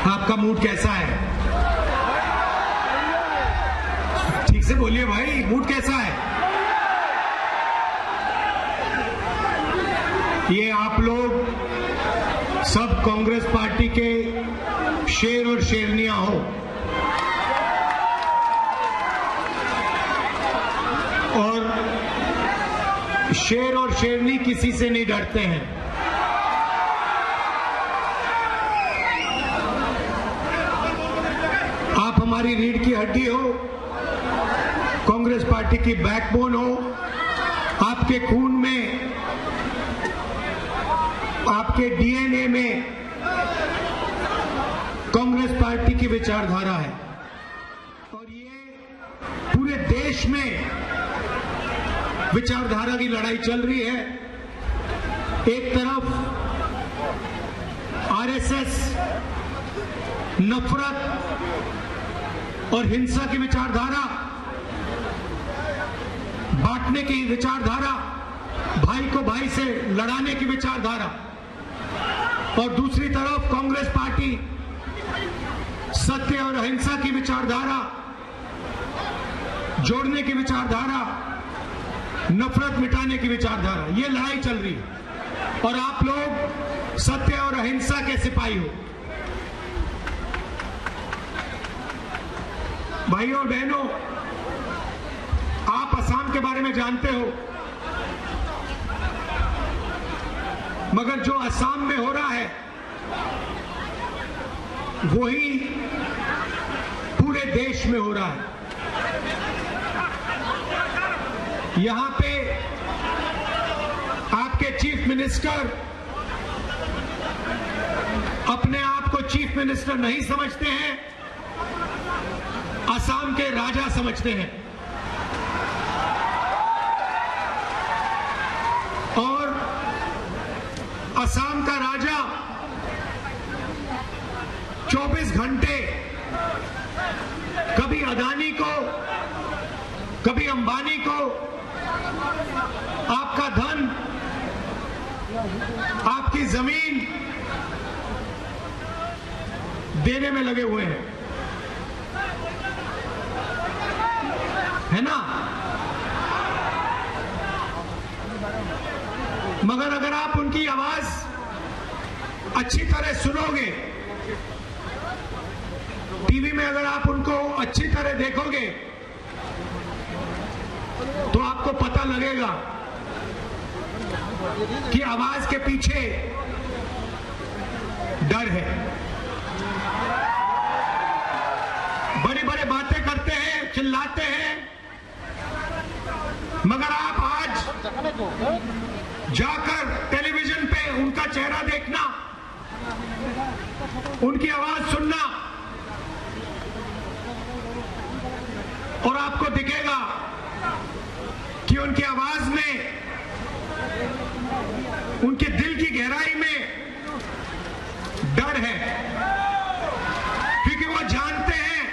आपका मूड कैसा है? ठीक से बोलिए भाई, मूड कैसा है? ये आप लोग सब कांग्रेस पार्टी के शेर और शेरनियां हो और शेर और शेरनी किसी से नहीं डरते हैं। आप हमारी रीढ़ की हड्डी हो, कांग्रेस पार्टी की बैकबोन हो। आपके खून में, आपके डीएनए में कांग्रेस पार्टी की विचारधारा है और ये पूरे देश में विचारधारा की लड़ाई चल रही है। एक तरफ आरएसएस नफरत और हिंसा की विचारधारा, बांटने की विचारधारा, भाई को भाई से लड़ाने की विचारधारा, और दूसरी तरफ कांग्रेस पार्टी सत्य और अहिंसा की विचारधारा, जोड़ने की विचारधारा, नफरत मिटाने की विचारधारा। ये लड़ाई चल रही है और आप लोग सत्य और अहिंसा के सिपाही हो। भाइयों और बहनों, आप असम के बारे में जानते हो, मगर जो असम में हो रहा है वही पूरे देश में हो रहा है। यहां पे आपके चीफ मिनिस्टर अपने आप को चीफ मिनिस्टर नहीं समझते हैं, असम के राजा समझते हैं। और असम का राजा 24 घंटे कभी अदानी को, कभी अंबानी को आपका धन, आपकी जमीन देने में लगे हुए हैं, है ना? मगर अगर आप उनकी आवाज अच्छी तरह सुनोगे, टीवी में अगर आप उनको अच्छी तरह देखोगे, तो आपको पता लगेगा कि आवाज के पीछे डर है। बड़ी बड़ी बातें करते हैं, चिल्लाते हैं, मगर आप आज जाकर टेलीविजन पे उनका चेहरा देखना, उनकी आवाज सुनना, और आपको दिखेगा कि उनकी आवाज में, उनके दिल की गहराई में डर है, क्योंकि वो जानते हैं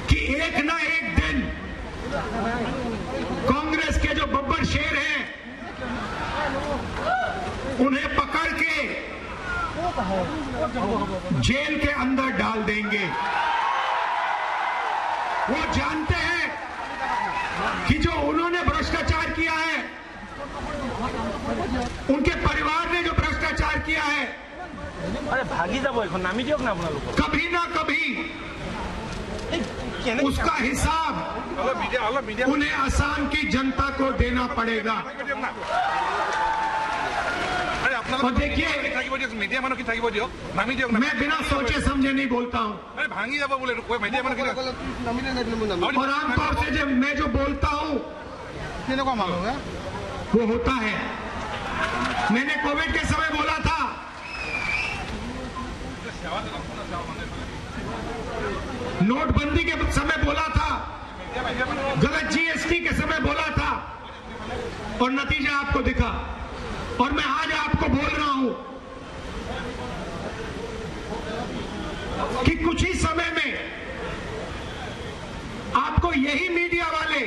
कि एक ना एक दिन कांग्रेस के जो बब्बर शेर हैं उन्हें पकड़ के जेल के अंदर डाल देंगे। वो जानते हैं कि जो उन्होंने भ्रष्टाचार किया है, उनके परिवार ने जो भ्रष्टाचार किया है, अरे भागी जाबो এখন নামি দিওক না আপোনালোক, कभी ना कभी उसका हिसाब उन्हें असम की जनता को देना पड़ेगा। और देखिए, मैं बिना सोचे समझे नहीं बोलता हूँ, और आमतौर से जब मैं जो बोलता हूँ वो होता है। मैंने कोविड के समय बोला था, नोटबंदी के समय बोला था, गलत जीएसटी के समय बोला था, और नतीजा आपको दिखा। और मैं आज आपको बोल रहा हूं कि कुछ ही समय में आपको यही मीडिया वाले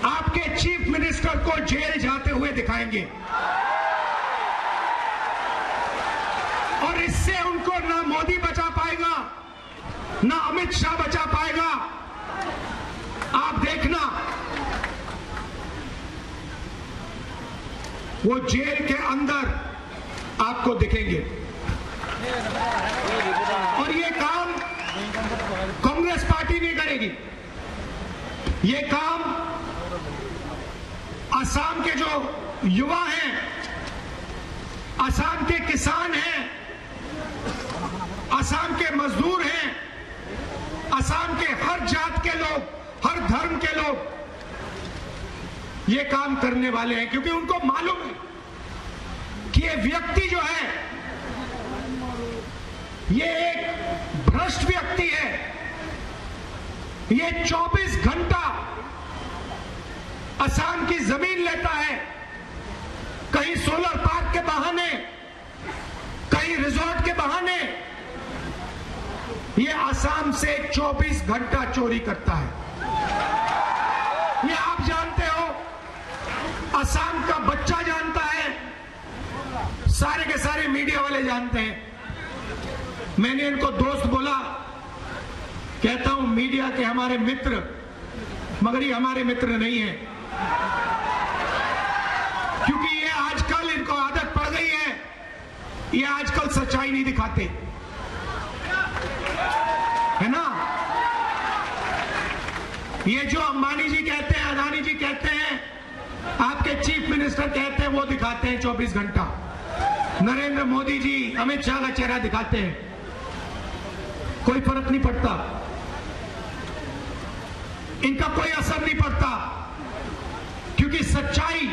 आपके चीफ मिनिस्टर को जेल जाते हुए दिखाएंगे। और इससे उनको ना मोदी बचा पाएगा, ना अमित शाह बचा पाएगा। आप देखना, वो जेल के अंदर आपको दिखेंगे। और ये काम कांग्रेस पार्टी नहीं करेगी। ये काम असम के जो युवा हैं, असम के किसान हैं, असम के मजदूर हैं, असम के हर जात के लोग, हर धर्म के लोग ये काम करने वाले हैं, क्योंकि उनको मालूम है कि ये व्यक्ति जो है ये एक भ्रष्ट व्यक्ति है। ये 24 घंटा असम की जमीन लेता है, कहीं सोलर पार्क के बहाने, कहीं रिजॉर्ट के बहाने। ये असम से 24 घंटा चोरी करता है। ये आप जानते हो, असम का बच्चा जानता है, सारे के सारे मीडिया वाले जानते हैं। मैंने इनको दोस्त बोला, कहता हूं मीडिया के हमारे मित्र, मगर ये हमारे मित्र नहीं है, क्योंकि ये आजकल इनको आदत पड़ गई है, ये आजकल सच्चाई नहीं दिखाते, है ना। ये जो अंबानी जी कहते हैं, अदानी जी कहते हैं, आपके चीफ मिनिस्टर कहते हैं, वो दिखाते हैं 24 घंटा। नरेंद्र मोदी जी अमित शाह का चेहरा दिखाते हैं, कोई फर्क नहीं पड़ता, इनका कोई असर नहीं पड़ता, क्योंकि सच्चाई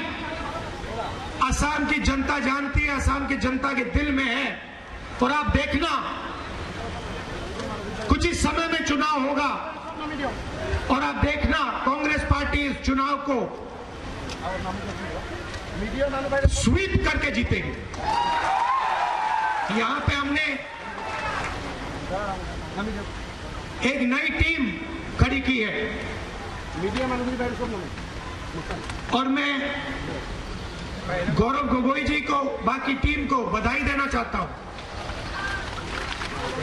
असम की जनता जानती है, असम की जनता के दिल में है। और आप देखना, कुछ ही समय में चुनाव होगा और आप देखना कांग्रेस पार्टी इस चुनाव को स्वीप करके जीतेगी। यहां पे हमने एक नई टीम खड़ी की है और मैं गौरव गोगोई जी को, बाकी टीम को बधाई देना चाहता हूं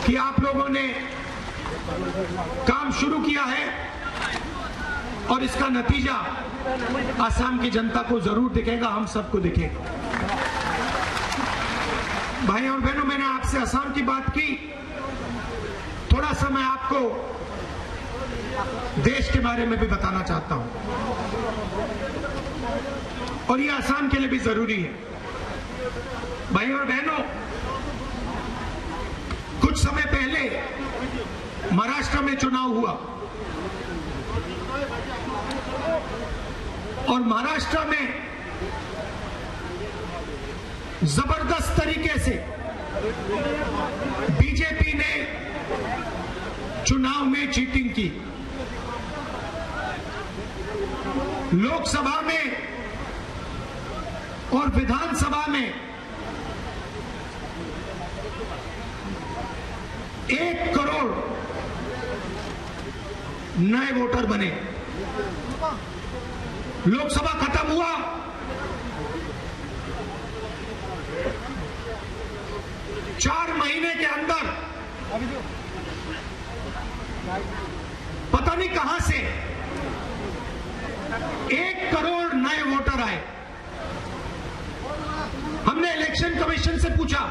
कि आप लोगों ने काम शुरू किया है और इसका नतीजा असम की जनता को जरूर दिखेगा, हम सबको दिखेगा। भाई और बहनों, मैंने आपसे असम की बात की, थोड़ा सा मैं आपको देश के बारे में भी बताना चाहता हूं, और ये असम के लिए भी जरूरी है। भाई और बहनों, कुछ समय पहले महाराष्ट्र में चुनाव हुआ और महाराष्ट्र में जबरदस्त तरीके से बीजेपी ने चुनाव में चीटिंग की। लोकसभा में और विधानसभा में 1 करोड़ नए वोटर बने। लोकसभा खत्म हुआ, चार महीने के अंदर पता नहीं कहां से 1 करोड़ नए वोटर आए। हमने इलेक्शन कमीशन से पूछा,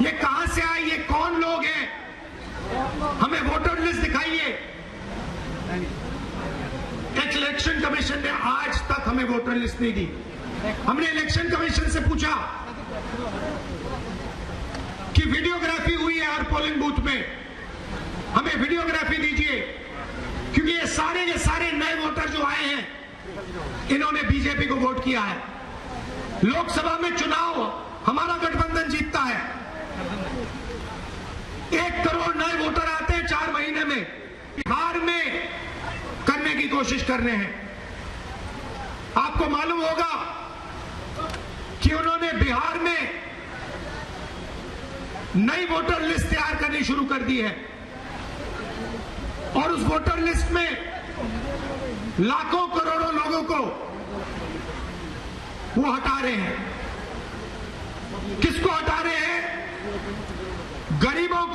ये कहां से आए, ये कौन लोग हैं, हमें वोटर लिस्ट दिखाइए। इलेक्शन कमीशन ने आज तक हमें वोटर लिस्ट नहीं दी। हमने इलेक्शन कमीशन से पूछा कि वीडियोग्राफी हुई है हर पोलिंग बूथ में, हमें वीडियोग्राफी दीजिए, क्योंकि ये सारे नए वोटर जो आए हैं, इन्होंने बीजेपी को वोट किया है। लोकसभा में चुनाव हमारा गठबंधन जीतता है, 1 करोड़ नए वोटर आते हैं 4 महीने में। बिहार में करने की कोशिश कर रहे हैं। आपको मालूम होगा कि उन्होंने बिहार में नई वोटर लिस्ट तैयार करनी शुरू कर दी है और उस वोटर लिस्ट में लाखों करोड़ों लोगों को वो हटा रहे हैं। किसको हटा रहे हैं?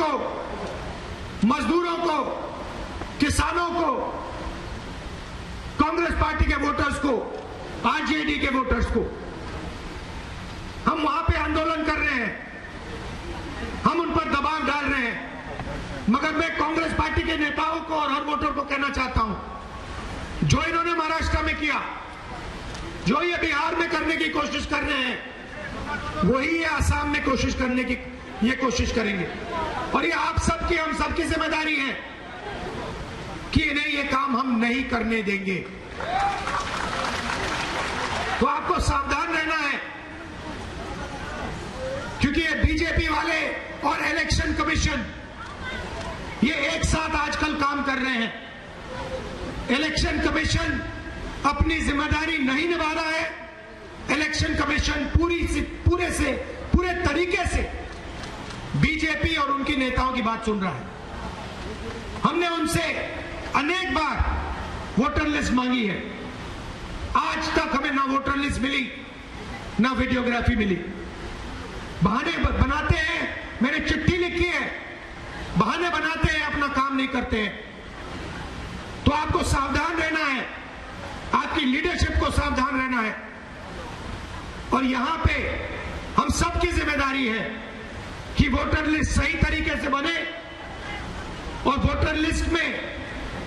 को, मजदूरों को, किसानों को, कांग्रेस पार्टी के वोटर्स को, आरजेडी के वोटर्स को। हम वहां पे आंदोलन कर रहे हैं, हम उन पर दबाव डाल रहे हैं, मगर मैं कांग्रेस पार्टी के नेताओं को और हर वोटर को कहना चाहता हूं, जो इन्होंने महाराष्ट्र में किया, जो ये बिहार में करने की कोशिश कर रहे हैं, वही ये आसाम में कोशिश करने की ये कोशिश करेंगे। और ये आप सबकी, हम सबकी जिम्मेदारी है कि इन्हें ये काम हम नहीं करने देंगे। तो आपको सावधान रहना है, क्योंकि ये बीजेपी वाले और इलेक्शन कमीशन ये एक साथ आजकल काम कर रहे हैं। इलेक्शन कमीशन अपनी जिम्मेदारी नहीं निभा रहा है। इलेक्शन कमीशन पूरे तरीके से बीजेपी और उनके नेताओं की बात सुन रहा है। हमने उनसे अनेक बार वोटर लिस्ट मांगी है, आज तक हमें ना वोटर लिस्ट मिली, ना वीडियोग्राफी मिली। बहाने बनाते हैं, मैंने चिट्ठी लिखी है, बहाने बनाते हैं, अपना काम नहीं करते हैं। तो आपको सावधान रहना है, आपकी लीडरशिप को सावधान रहना है। और यहां पे हम सबकी जिम्मेदारी है कि वोटर लिस्ट सही तरीके से बने और वोटर लिस्ट में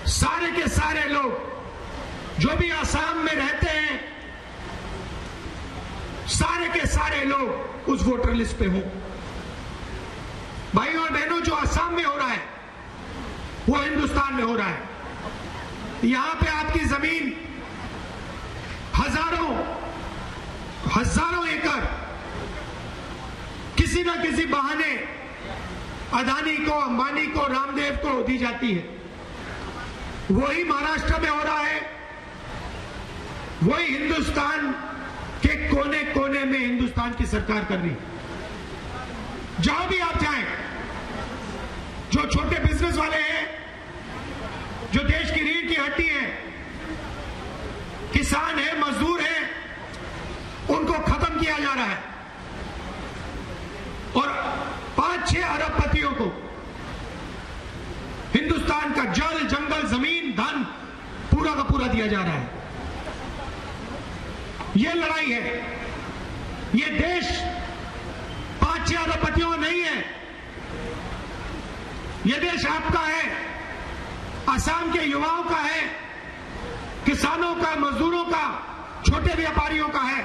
सारे के सारे लोग जो भी आसाम में रहते हैं, सारे के सारे लोग उस वोटर लिस्ट पे हों। भाइयों और बहनों, जो आसाम में हो रहा है वो हिंदुस्तान में हो रहा है। यहां पे आपकी जमीन हजारों एकड़ किसी ना किसी बहाने अदानी को, अंबानी को, रामदेव को दी जाती है। वही महाराष्ट्र में हो रहा है, वही हिंदुस्तान के कोने कोने में हिंदुस्तान की सरकार कर रही है। जहां भी आप जाएं, जो छोटे बिजनेस वाले हैं, जो देश की रीढ़ की हड्डी है, किसान है, मजदूर है, उनको खत्म किया जा रहा है और 5-6 अरबपतियों को हिंदुस्तान का जल, जंगल, जमीन, धन पूरा का पूरा दिया जा रहा है। यह लड़ाई है। यह देश 5-6 अरबपतियों का नहीं है, यह देश आपका है, असम के युवाओं का है, किसानों का, मजदूरों का, छोटे व्यापारियों का है।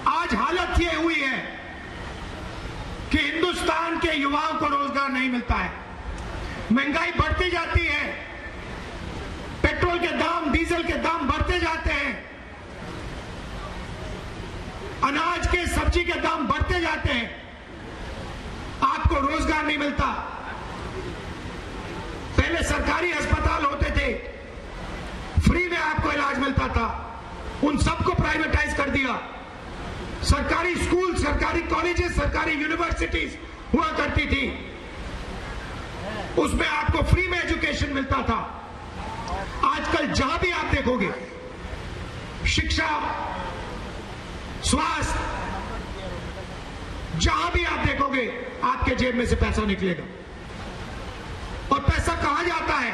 आज हालत यह हुई है कि हिंदुस्तान के युवाओं को रोजगार नहीं मिलता है, महंगाई बढ़ती जाती है, पेट्रोल के दाम, डीजल के दाम बढ़ते जाते हैं, अनाज के, सब्जी के दाम बढ़ते जाते हैं, आपको रोजगार नहीं मिलता। पहले सरकारी अस्पताल होते थे, फ्री में आपको इलाज मिलता था, उन सबको प्राइवेटाइज कर दिया। सरकारी स्कूल, सरकारी कॉलेजेस, सरकारी यूनिवर्सिटीज हुआ करती थी, उसमें आपको फ्री में एजुकेशन मिलता था। आजकल जहां भी आप देखोगे, शिक्षा, स्वास्थ्य, जहां भी आप देखोगे, आपके जेब में से पैसा निकलेगा। और पैसा कहां जाता है?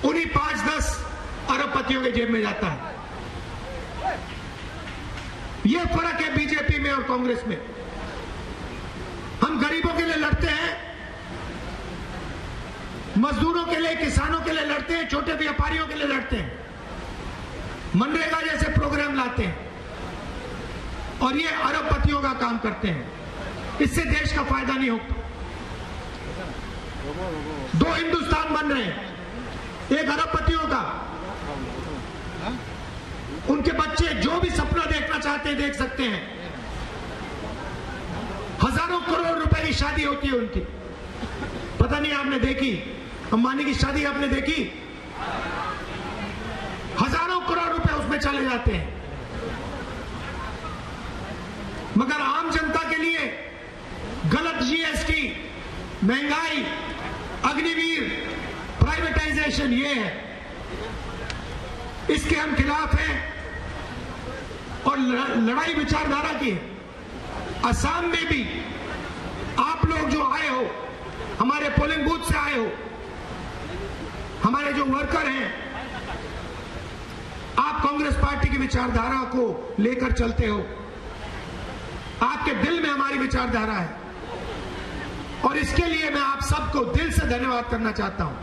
उन्हीं 5-10 अरबपतियों के जेब में जाता है। यह फर्क है बीजेपी में और कांग्रेस में। हम गरीबों के लिए लड़ते हैं, मजदूरों के लिए, किसानों के लिए लड़ते हैं, छोटे व्यापारियों के लिए लड़ते हैं, मनरेगा जैसे प्रोग्राम लाते हैं, और ये अरबपतियों का काम करते हैं। इससे देश का फायदा नहीं होता। 2 हिंदुस्तान बन रहे हैं, एक अरबपतियों का, उनके बच्चे जो भी सपना देखना चाहते हैं देख सकते हैं। हजारों करोड़ रुपए की शादी होती है उनकी, पता नहीं आपने देखी, अंबानी की शादी आपने देखी? हजारों करोड़ रुपए उसमें चले जाते हैं। मगर आम जनता के लिए गलत जीएसटी, महंगाई, अग्निवीर, प्राइवेटाइजेशन, ये है, इसके हम खिलाफ हैं और लड़ाई विचारधारा की है। असम में भी आप लोग जो आए हो, हमारे पोलिंग बूथ से आए हो, हमारे जो वर्कर हैं, आप कांग्रेस पार्टी की विचारधारा को लेकर चलते हो। आपके दिल में हमारी विचारधारा है और इसके लिए मैं आप सबको दिल से धन्यवाद करना चाहता हूं।